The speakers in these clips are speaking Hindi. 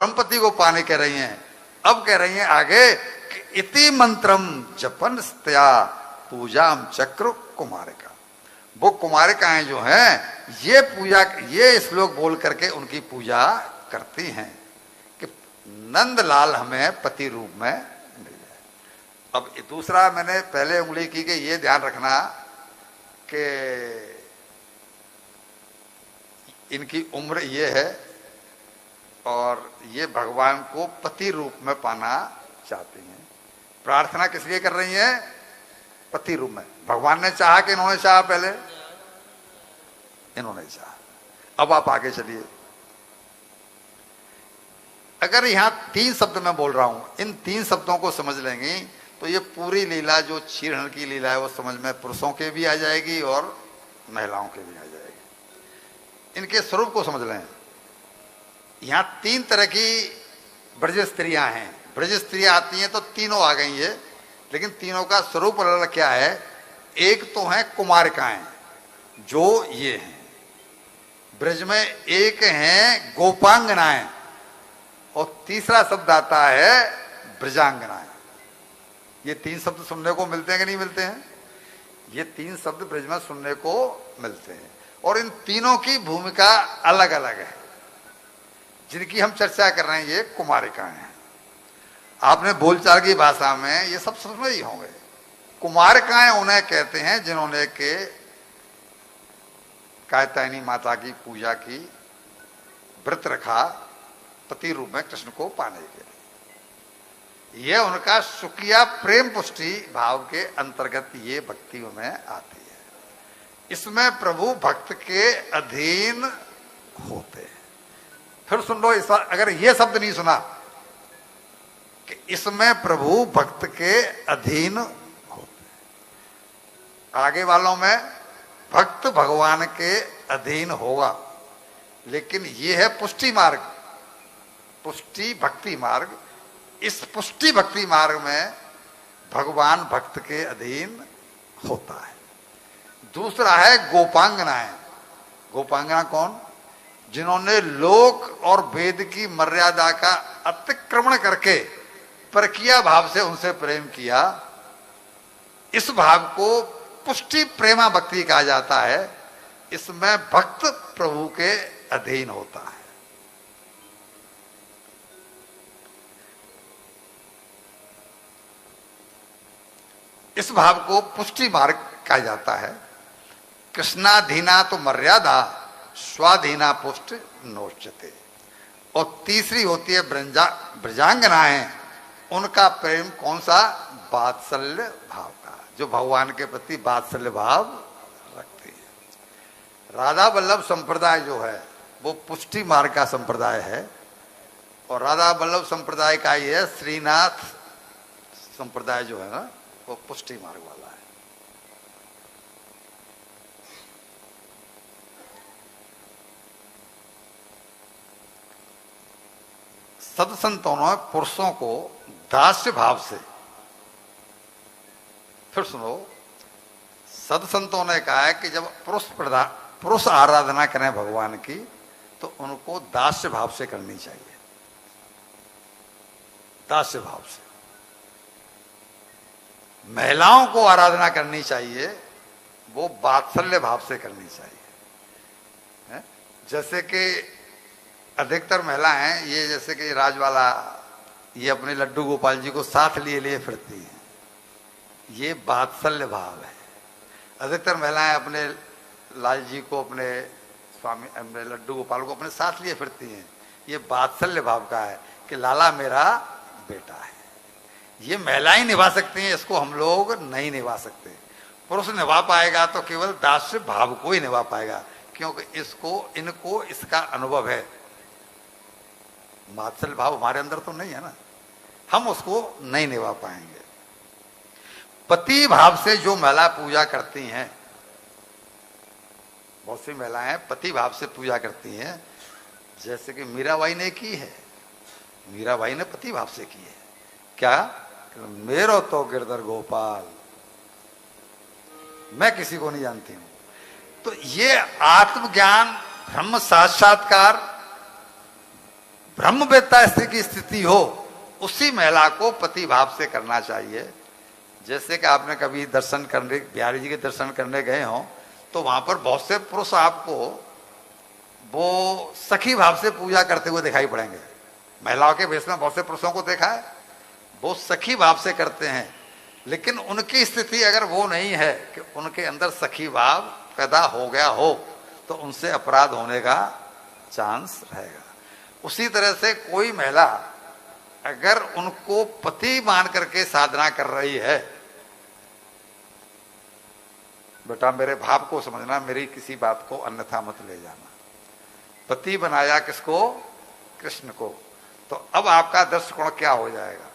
संपत्ति को पाने कह रही हैं। अब कह रही हैं आगे कि इति मंत्रम जपन स्तया पूजाम चक्र कुमारिका। वो कुमारिकाएं जो हैं ये पूजा, ये श्लोक बोल करके उनकी पूजा करती हैं कि नंदलाल हमें पति रूप में मिल जाए। अब दूसरा मैंने पहले उंगली की कि ये ध्यान रखना कि इनकी उम्र ये है और ये भगवान को पति रूप में पाना चाहती हैं। प्रार्थना किस लिए कर रही हैं? पति रूप में। भगवान ने चाहा कि इन्होंने चाहा? पहले इन्होंने चाहा। अब आप आगे चलिए। अगर यहां 3 शब्द मैं बोल रहा हूं, इन 3 शब्दों को समझ लेंगे तो ये पूरी लीला जो क्षीरहरण की लीला है वो समझ में पुरुषों के भी आ जाएगी और महिलाओं के भी आ जाएगी। इनके स्वरूप को समझ लें। यहां 3 तरह की ब्रज स्त्रियां हैं। ब्रज स्त्रियां आती हैं तो तीनों आ गई है, लेकिन तीनों का स्वरूप अलग अलग क्या है? एक तो है कुमारिकाएं जो ये हैं ब्रज में, एक हैं गोपांगनाएं और तीसरा शब्द आता है ब्रजांगनाएं। ये 3 शब्द सुनने को मिलते हैं कि नहीं मिलते हैं? ये 3 शब्द ब्रज में सुनने को मिलते हैं और इन तीनों की भूमिका अलग अलग है। जिनकी हम चर्चा कर रहे हैं ये कुमारिकाएं हैं। आपने बोलचाल की भाषा में ये सब सुने ही होंगे। कुमारिकाएं उन्हें कहते हैं जिन्होंने के कात्यायनी माता की पूजा की, व्रत रखा पति रूप में कृष्ण को पाने के लिए। यह उनका सुकिया प्रेम पुष्टि भाव के अंतर्गत ये भक्ति में आती है। इसमें प्रभु भक्त के अधीन होते हैं। फिर सुन लो, इस अगर ये शब्द नहीं सुना कि इसमें प्रभु भक्त के अधीन होते हैं, आगे वालों में भक्त भगवान के अधीन होगा। लेकिन यह है पुष्टि मार्ग, पुष्टि भक्ति मार्ग। इस पुष्टि भक्ति मार्ग में भगवान भक्त के अधीन होता है। दूसरा है गोपांगनाएं। गोपांगना कौन? जिन्होंने लोक और वेद की मर्यादा का अतिक्रमण करके परकीय भाव से उनसे प्रेम किया। इस भाव को पुष्टि प्रेमा भक्ति कहा जाता है। इसमें भक्त प्रभु के अधीन होता है। इस भाव को पुष्टि मार्ग कहा जाता है। कृष्णाधीना तो मर्यादा, स्वाधीना पुष्ट नोचते। और तीसरी होती है ब्रजांगनाएं। उनका प्रेम कौन सा? वात्सल्य भाव का, जो भगवान के प्रति वात्सल्य भाव रखती है। राधा वल्लभ संप्रदाय जो है वो पुष्टि मार्ग का संप्रदाय है और राधा वल्लभ संप्रदाय का ही है श्रीनाथ संप्रदाय जो है ना, वो पुष्टि मार्ग वाला है। सत्संतों ने पुरुषों को दास्य भाव से, फिर सुनो, सत्संतों ने कहा है कि जब पुरुष आराधना करें भगवान की तो उनको दास्य भाव से करनी चाहिए। दास्य भाव से। महिलाओं को आराधना करनी चाहिए, वो वात्सल्य भाव से करनी चाहिए। जैसे कि अधिकतर महिला हैं ये, जैसे कि राजवाला, ये अपने लड्डू गोपाल जी को साथ लिए लिए फिरती हैं, ये वात्सल्य भाव है। अधिकतर महिलाएं अपने लाल जी को, अपने स्वामी, अपने लड्डू गोपाल को अपने साथ लिए फिरती हैं, ये वात्सल्य भाव का है कि लाला मेरा बेटा है। ये महिलाएं निभा सकती हैं, इसको हम लोग नहीं निभा सकते। पुरुष निभा पाएगा तो केवल दास्य भाव को ही निभा पाएगा, क्योंकि इनको इसका अनुभव है। वात्सल्य भाव हमारे अंदर तो नहीं है ना, हम उसको नहीं निभा पाएंगे। पति भाव से जो महिला पूजा करती हैं, बहुत सी महिलाएं पति भाव से पूजा करती हैं, जैसे कि मीराबाई ने की है। मीराबाई ने पति भाव से की है। क्या? मेरो तो गिरधर गोपाल, मैं किसी को नहीं जानती हूं। तो ये आत्मज्ञान, ब्रह्म साक्षात्कार, ब्रह्मवेत्ता स्त्री की स्थिति हो, उसी महिला को पति भाव से करना चाहिए। जैसे कि आपने कभी दर्शन करने, बिहारी जी के दर्शन करने गए हो, तो वहां पर बहुत से पुरुष आपको वो सखी भाव से पूजा करते हुए दिखाई पड़ेंगे। महिलाओं के भेष में बहुत से पुरुषों को देखा है, वो सखी भाव से करते हैं। लेकिन उनकी स्थिति अगर वो नहीं है कि उनके अंदर सखी भाव पैदा हो गया हो, तो उनसे अपराध होने का चांस रहेगा। उसी तरह से कोई महिला अगर उनको पति मान करके साधना कर रही है, बेटा मेरे भाव को समझना, मेरी किसी बात को अन्यथा मत ले जाना। पति बनाया किसको? कृष्ण को। तो अब आपका दृष्टिकोण क्या हो जाएगा?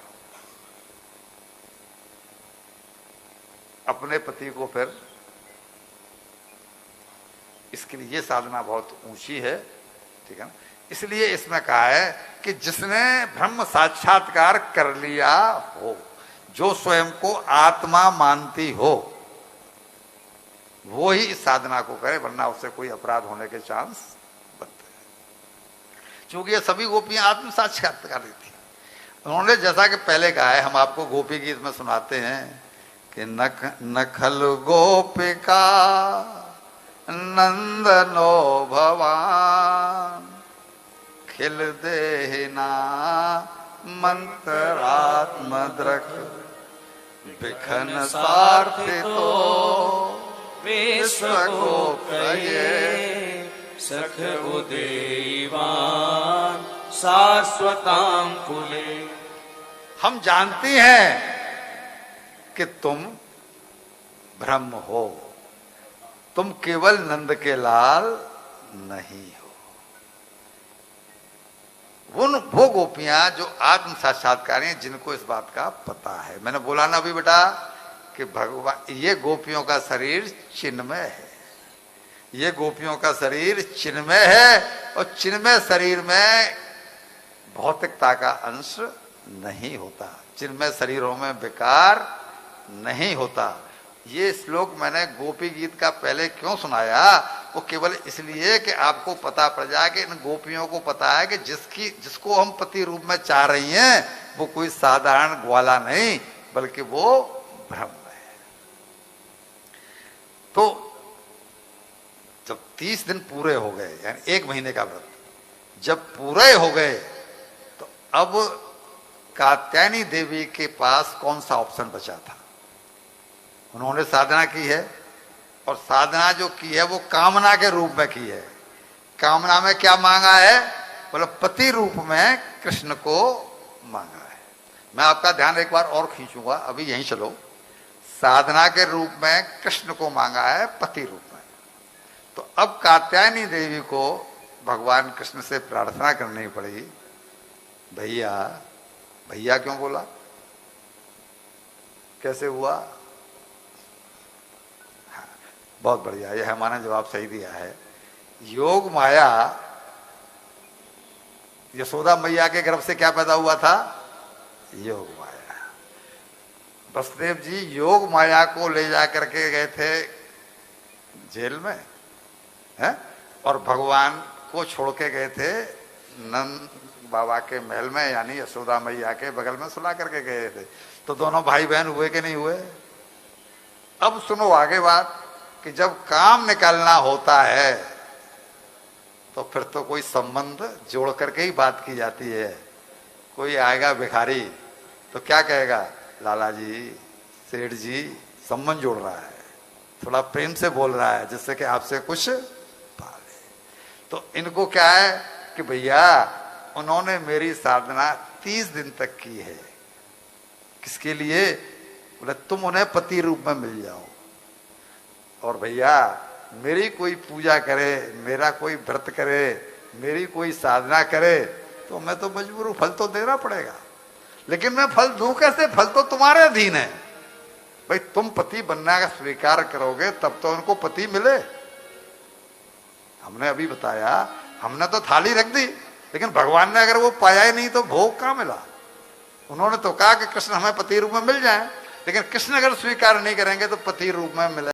अपने पति को फिर, इसके लिए ये साधना बहुत ऊंची है, ठीक है ना। इसलिए इसमें कहा है कि जिसने ब्रह्म साक्षात्कार कर लिया हो, जो स्वयं को आत्मा मानती हो, वो ही इस साधना को करे, वरना उससे कोई अपराध होने के चांस बनते हैं। क्योंकि ये सभी गोपियां आत्म साक्षात्कार थी। उन्होंने जैसा कि पहले कहा है, हम आपको गोपी गीत में सुनाते हैं कि नखल गोपिका नंदनो भवान खिल देना मंत्रात्म द्रक बिखन सार्थितो विश्व गोपये सख उदेवान शाश्वतां कुले। हम जानती हैं कि तुम ब्रह्म हो, तुम केवल नंद के लाल नहीं हो। वो गोपियां जो आत्म साक्षात्कार हैं, जिनको इस बात का पता है। मैंने बोला ना अभी बेटा कि भगवान, ये गोपियों का शरीर चिन्मय है, ये गोपियों का शरीर चिन्मय है, और चिन्मय शरीर में भौतिकता का अंश नहीं होता, चिन्मय शरीरों में विकार नहीं होता। ये श्लोक मैंने गोपी गीत का पहले क्यों सुनाया? वो केवल इसलिए कि आपको पता पड़ जाए कि इन गोपियों को पता है कि जिसको हम पति रूप में चाह रही हैं, वो कोई साधारण ग्वाला नहीं, बल्कि वो ब्रह्म है। तो जब 30 दिन पूरे हो गए, यानी 1 महीने का व्रत जब पूरे हो गए, तो अब कात्यायनी देवी के पास कौन सा ऑप्शन बचा था? उन्होंने साधना की है, और साधना जो की है वो कामना के रूप में की है। कामना में क्या मांगा है? बोला पति रूप में कृष्ण को मांगा है। मैं आपका ध्यान एक बार और खींचूंगा, अभी यहीं चलो। साधना के रूप में कृष्ण को मांगा है, पति रूप में। तो अब कात्यायनी देवी को भगवान कृष्ण से प्रार्थना करनी पड़ी। भैया, भैया क्यों बोला? कैसे हुआ? हाँ, बहुत बढ़िया, यह हमारा जवाब सही दिया है। योग माया, यशोदा मैया के गर्भ से क्या पैदा हुआ था? योग माया। वसुदेव जी योग माया को ले जा करके गए थे जेल में, है? और भगवान को छोड़ के गए थे नंद बाबा के महल में, यानी यशोदा मैया के बगल में सुला करके गए थे। तो दोनों भाई बहन हुए कि नहीं हुए? अब सुनो आगे बात, कि जब काम निकालना होता है तो फिर तो कोई संबंध जोड़ करके ही बात की जाती है। कोई आएगा भिखारी तो क्या कहेगा? लाला जी, सेठ जी, संबंध जोड़ रहा है, थोड़ा प्रेम से बोल रहा है, जिससे कि आपसे कुछ पाले। तो इनको क्या है कि भैया उन्होंने मेरी साधना 30 दिन तक की है। किसके लिए? बोले तुम उन्हें पति रूप में मिल जाओ। और भैया मेरी कोई पूजा करे, मेरा कोई व्रत करे, मेरी कोई साधना करे, तो मैं तो मजबूर हूं, फल तो देना पड़ेगा। लेकिन मैं फल दूं कैसे? फल तो तुम्हारे अधीन है। भाई तुम पति बनना का स्वीकार करोगे तब तो उनको पति मिले। हमने अभी बताया, हमने तो थाली रख दी, लेकिन भगवान ने अगर वो पाया ही नहीं तो भोग कहां मिला? उन्होंने तो कहा कि कृष्ण हमें पति रूप में मिल जाए, लेकिन कृष्ण अगर स्वीकार नहीं करेंगे तो पति रूप में मिले